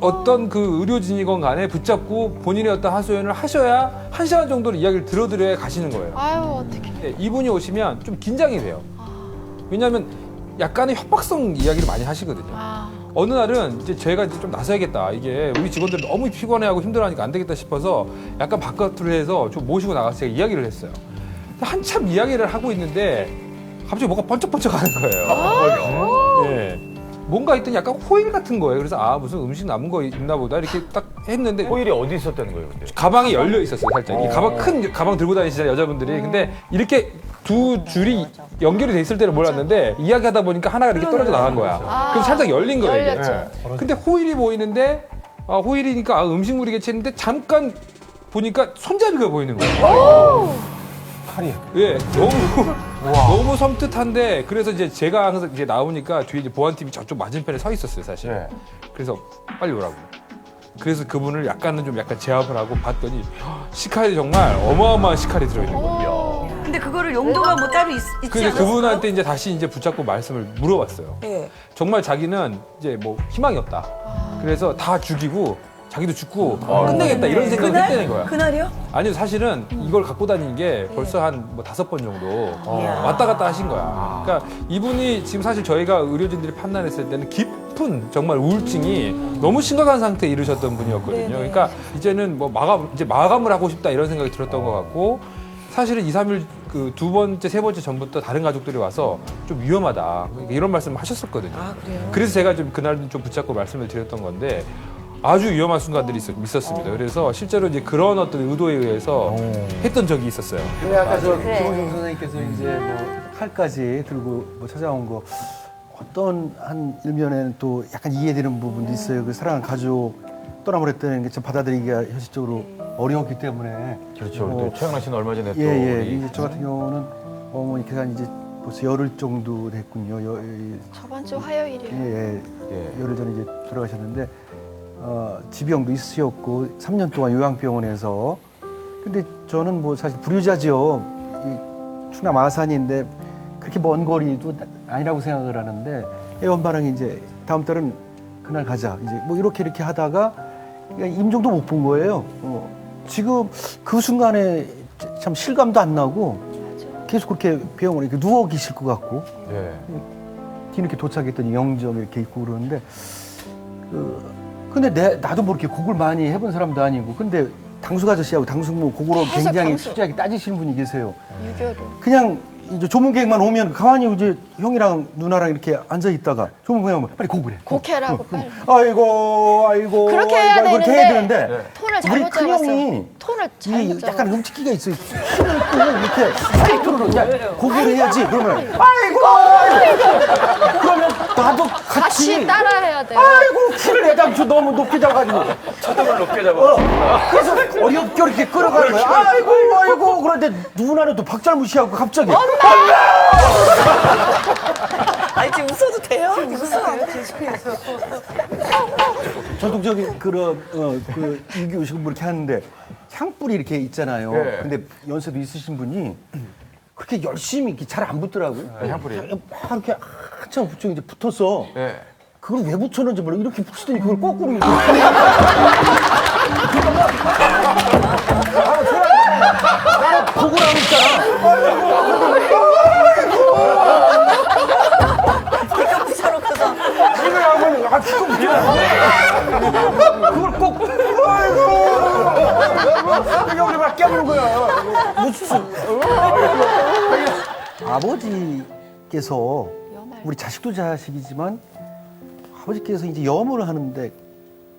어떤 그 의료진이건 간에 붙잡고 본인의 어떤 하소연을 하셔야 1시간 정도는 이야기를 들어드려야 가시는 거예요. 아유, 어떡해. 네, 이분이 오시면 좀 긴장이 돼요. 왜냐하면 약간의 협박성 이야기를 많이 하시거든요. 어느 날은 이제 저희가 이제 좀 나서야겠다. 이게 우리 직원들 너무 피곤해하고 힘들어하니까 안 되겠다 싶어서 약간 바깥으로 해서 좀 모시고 나가서 제가 이야기를 했어요. 한참 이야기를 하고 있는데 갑자기 뭐가 번쩍번쩍 하는 거예요. 네. 뭔가 있더니 약간 호일 같은 거예요. 그래서 무슨 음식 남은 거 있나 보다 이렇게 딱 했는데 호일이 어디 있었다는 거예요, 근데? 가방이 열려 있었어요, 살짝. 이 가방 큰 가방 들고 다니시잖아요, 여자분들이. 근데 이렇게 두 줄이 연결이 돼 있을 때는 몰랐는데 이야기하다 보니까 하나가 이렇게 떨어져 나간 거야. 그래서 살짝 열린 거예요, 이게. 열렸죠. 근데 호일이 보이는데 호일이니까 음식물이겠지 했는데 잠깐 보니까 손잡이가 보이는 거예요. 칼이. 예, 너무 섬뜩한데 그래서 이제 제가 항상 이제 나오니까 뒤에 이제 보안팀이 저쪽 맞은편에 서 있었어요, 사실. 네. 그래서 빨리 오라고. 그래서 그분을 약간 제압을 하고 봤더니 식칼이 정말 어마어마한 식칼이 들어있는 거예요. 근데 그거를 용도가 뭐 따로 있지 근데 않았어요? 그분한테 이제 다시 이제 붙잡고 말씀을 물어봤어요. 네. 정말 자기는 이제 뭐 희망이 없다. 그래서 다 죽이고 자기도 죽고 끝내겠다 이런 생각을 했다는 거야. 그날이요? 아니요, 사실은 이걸 갖고 다닌 게 벌써 한 뭐 5번 정도 왔다 갔다 하신 거야. 그러니까 이분이 지금 사실 저희가 의료진들이 판단했을 때는 깊은 정말 우울증이 너무 심각한 상태에 이르셨던 분이었거든요. 그러니까 이제는 뭐 마감을 하고 싶다 이런 생각이 들었던 것 같고 사실은 2, 3일 그 두 번째, 세 번째 전부터 다른 가족들이 와서 좀 위험하다 이런 말씀을 하셨었거든요. 아, 그래요? 그래서 제가 좀 그날은 좀 붙잡고 말씀을 드렸던 건데 아주 위험한 순간들이 있었습니다. 그래서 실제로 이제 그런 어떤 의도에 의해서 했던 적이 있었어요. 근데 아까 김호중 선생님께서 이제 뭐 칼까지 들고 뭐 찾아온 거 어떤 한 일면에는 또 약간 이해되는 부분도 있어요. 그 사랑하는 가족 떠나버렸다는 게 좀 받아들이기가 현실적으로 어려웠기 때문에. 그렇죠. 뭐, 또 최양락 씨는 얼마 전에 또. 예. 이제 저 같은 경우는 어머니께서 이제 벌써 열흘 정도 됐군요. 저번 주 화요일이요. 예. 열흘 전에 이제 돌아가셨는데 지병도 있으셨고 3년 동안 요양병원에서 근데 저는 뭐 사실 불효자죠. 이 충남 아산인데 그렇게 먼 거리도 아니라고 생각을 하는데 애원바랑이 이제 다음 달은 그날 가자 이제 뭐 이렇게 하다가 임종도 못 본 거예요. 지금 그 순간에 참 실감도 안 나고 계속 그렇게 병원에 이렇게 누워 계실 것 같고 네. 뒤늦게 도착했더니 영정 이렇게 있고 그러는데 근데 나도 뭐 이렇게 곡을 많이 해본 사람도 아니고 근데 당숙 아저씨하고 당숙모 곡으로 계속 굉장히 당숙. 수지하게 따지시는 분이 계세요. 유교로. 그냥 이제 조문객만 오면 가만히 이제 형이랑 누나랑 이렇게 앉아 있다가 조문객만 오면 빨리 곡을 해. 곡해라고 빨리. 아이고. 그렇게 해야 아이고, 그렇게 해야 되는데 톤을 우리 잘못 잡았어. 큰형이 톤을 잘못 이 잡았어. 약간 음치기가 있어요. 힘을 끄고 이렇게 사이트로 야 곡을 해야지. 그러면 아이고. 그러면 나도 같이 같이 따라해야 돼요. 아이고 키를 내담죠 너무 높게 잡아가지고 차등을 높게 잡아. 그래서 어렵게 이렇게 끌어가는 거야. 아이고 그런데 누나는 또 박자를 무시하고 갑자기 아니 지금 웃어도 돼요? 웃으면 계속해서. 저도 저기 그 유기의식을 뭐 이렇게 하는데 향불이 이렇게 있잖아요. 네. 근데 연세도 있으신 분이 그렇게 열심히 이렇게 잘 안 붙더라고요. 향불이. 막 이렇게 한참 붙여 이제 붙었어. 네. 그걸 왜 붙였는지 몰라. 이렇게 붙이더니 그걸 거꾸로 이렇게. 곡을 하고 있잖아. 이걸 하면 지금 그걸 꼭 이게 우리 막 깨무는 거야. 무슨 아버지께서 우리 자식도 자식이지만 아버지께서 이제 염을 하는데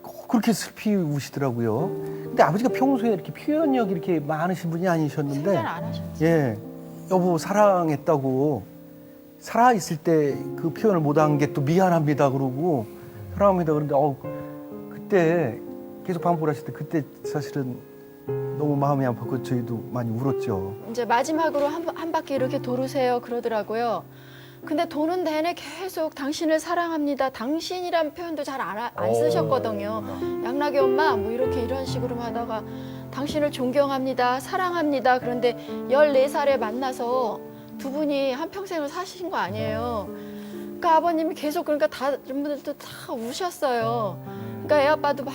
꼭 그렇게 슬피 우시더라고요. 근데 아버지가 평소에 이렇게 표현력이 이렇게 많으신 분이 아니셨는데 생각 안 하셨죠. 예, 여보 사랑했다고 살아있을 때 그 표현을 못한 게 또 미안합니다 그러고 사랑합니다 그런데 그때 계속 반복을 하실 때 그때 사실은 너무 마음이 아팠고 저희도 많이 울었죠. 이제 마지막으로 한 바퀴 이렇게 도르세요 그러더라고요. 근데 도는 내내 계속 당신을 사랑합니다. 당신이란 표현도 잘 안 쓰셨거든요. 양락이 엄마 뭐 이런 식으로만 하다가 당신을 존경합니다. 사랑합니다. 그런데 14살에 만나서 두 분이 한평생을 사신 거 아니에요. 그러니까 아버님이 계속 그러니까 다른 분들도 다 우셨어요. 그러니까 애 아빠도 막